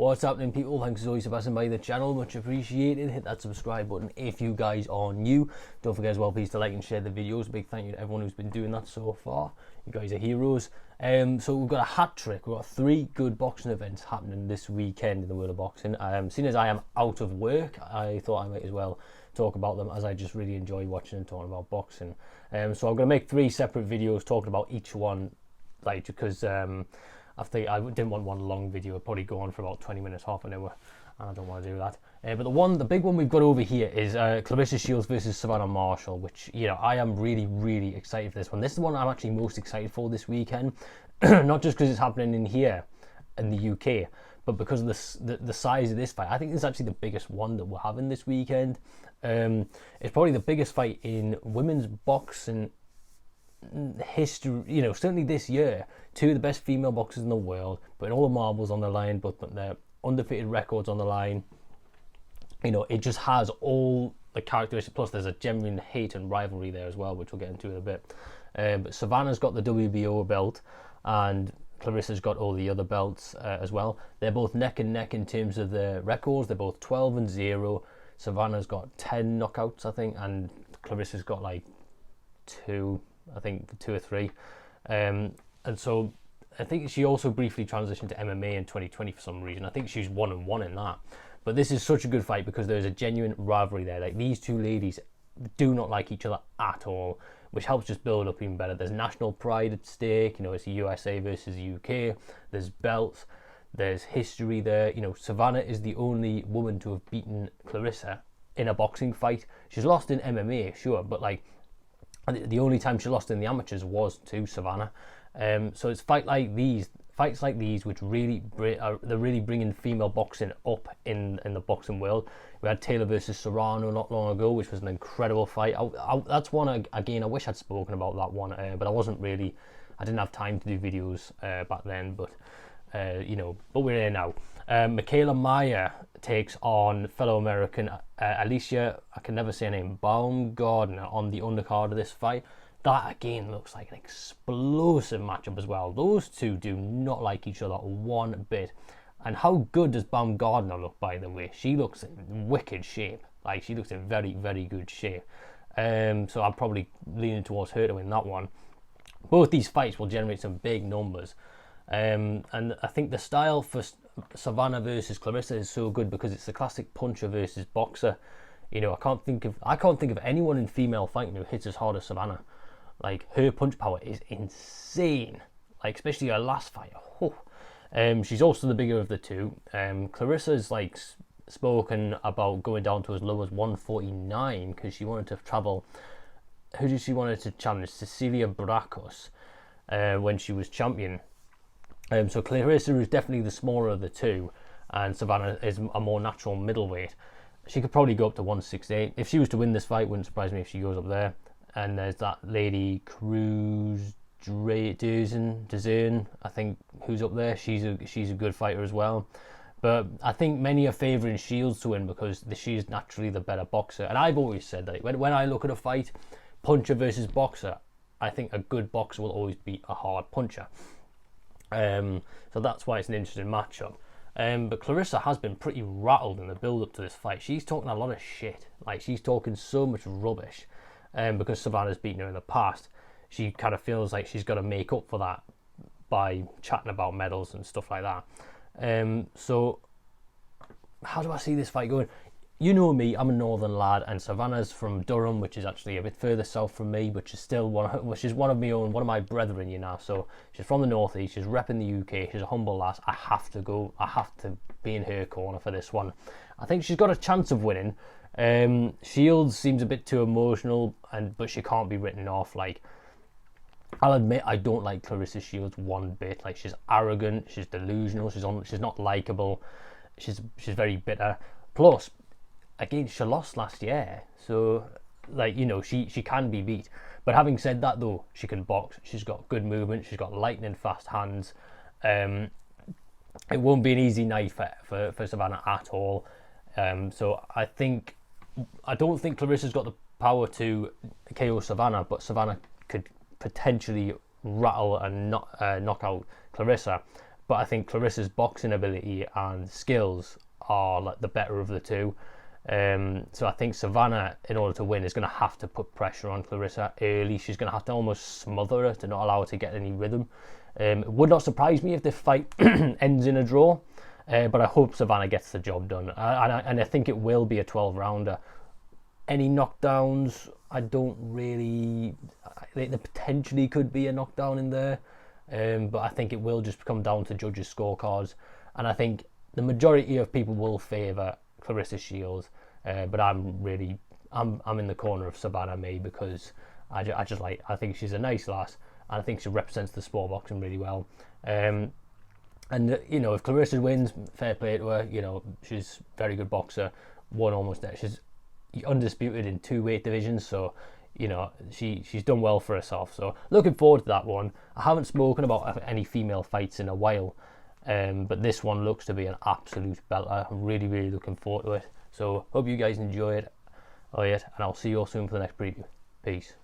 What's happening, people? Thanks as always for passing by the channel, much appreciated. Hit that subscribe button if you guys are new. Don't forget as well, please, to like and share the videos. Big thank you to everyone who's been doing that so far. You guys are heroes. So we've got a hat trick. We've got 3 good boxing events happening this weekend in the world of boxing. Seeing as I am out of work, I thought I might as well talk about them, as I just really enjoy watching and talking about boxing. So I'm going to make 3 separate videos talking about each one, like, because I think I didn't want one long video. It'd probably go on for about 20 minutes, half an hour, and I don't want to do that. But the big one we've got over here is Claressa Shields versus Savannah Marshall, which, you know, I am really excited for this one. This is the one I'm actually most excited for this weekend, not just because it's happening in here in the UK, but because of the size of this fight. I think this is actually the biggest one that we're having this weekend. It's probably the biggest fight in women's boxing history, you know, certainly this year. 2 of the best female boxers in the world, putting all the marbles on the line, but their undefeated records on the line. You know, it just has all the characteristics, plus there's a genuine hate and rivalry there as well, which we'll get into in a bit. But Savannah's got the WBO belt, and Claressa's got all the other belts as well. They're both neck and neck in terms of their records. They're both 12-0. Savannah's got 10 knockouts, I think, and Claressa's got like 2, I think 2 or 3. And so I think she also briefly transitioned to MMA in 2020 for some reason. I think she's 1-1 in that. But this is such a good fight because there's a genuine rivalry there. Like, these 2 ladies do not like each other at all, which helps just build up even better. There's national pride at stake. You know, it's the USA versus the UK. There's belts. There's history there. You know, Savannah is the only woman to have beaten Claressa in a boxing fight. She's lost in MMA, sure, but like, the only time she lost in the amateurs was to Savannah. So it's fights like these which really they're really bringing female boxing up in the boxing world. We had Taylor versus Serrano not long ago, which was an incredible fight. That's one, again, I wish I'd spoken about that one, but I didn't have time to do videos back then, but you know, but we're here now. Michaela Mayer takes on fellow American Alicia, I can never say her name, Baumgardner, on the undercard of this fight. That again looks like an explosive matchup as well. Those 2 do not like each other one bit. And how good does Baumgardner look, by the way? She looks in wicked shape. Like, she looks in very good shape. So I'm probably leaning towards her to win that one. Both these fights will generate some big numbers. And I think the style for Savannah versus Claressa is so good because it's the classic puncher versus boxer. You know, I can't think of anyone in female fighting who hits as hard as Savannah. Like, her punch power is insane. Like, especially her last fight. Oh. She's also the bigger of the 2. Claressa's like spoken about going down to as low as 149 because she wanted to travel. Who did she wanted to challenge? Cecilia Bracos when she was champion. So Claressa is definitely the smaller of the 2, and Savannah is a more natural middleweight. She could probably go up to 168. If she was to win this fight, wouldn't surprise me if she goes up there. And there's that lady Cruz Dezern, I think, who's up there. She's a good fighter as well. But I think many are favouring Shields to win because she's naturally the better boxer. And I've always said that when I look at a fight, puncher versus boxer, I think a good boxer will always beat a hard puncher. So that's why it's an interesting matchup. But Claressa has been pretty rattled in the build-up to this fight. She's talking a lot of shit. Like, she's talking so much rubbish. Because Savannah's beaten her in the past, she kind of feels like she's got to make up for that by chatting about medals and stuff like that. So how do I see this fight going? You know me, I'm a northern lad, and Savannah's from Durham, which is actually a bit further south from me, but she's still one of my brethren, you know. So she's from the northeast, she's repping the UK, she's a humble lass. I have to be in her corner for this one. I think she's got a chance of winning. Shields seems a bit too emotional, but she can't be written off. Like, I'll admit, I don't like Claressa Shields one bit. Like, she's arrogant, she's delusional, she's not likable, she's very bitter. Plus, again, she lost last year, so, like, you know, she can be beat. But having said that, though, she can box. She's got good movement. She's got lightning fast hands. It won't be an easy night for Savannah at all. So I don't think Claressa's got the power to KO Savannah, but Savannah could potentially rattle and knock out Claressa. but I think Claressa's boxing ability and skills are like the better of the two. So I think Savannah, in order to win, is going to have to put pressure on Claressa early. She's going to have to almost smother her to not allow her to get any rhythm. It would not surprise me if the fight ends in a draw, but I hope Savannah gets the job done. And I think it will be a 12-rounder. Any knockdowns, I don't really... There potentially could be a knockdown in there, but I think it will just come down to judges' scorecards. And I think the majority of people will favour Claressa Shields, but I'm in the corner of Savannah May, because I think she's a nice lass, and I think she represents the sport of boxing really well. And you know, if Claressa wins, fair play to her. You know, she's a very good boxer, won almost there. She's undisputed in 2 weight divisions, so you know, she's done well for herself. So looking forward to that one. I haven't spoken about any female fights in a while, but this one looks to be an absolute belter. I'm really looking forward to it. So hope you guys enjoy it. And I'll see you all soon for the next preview. Peace.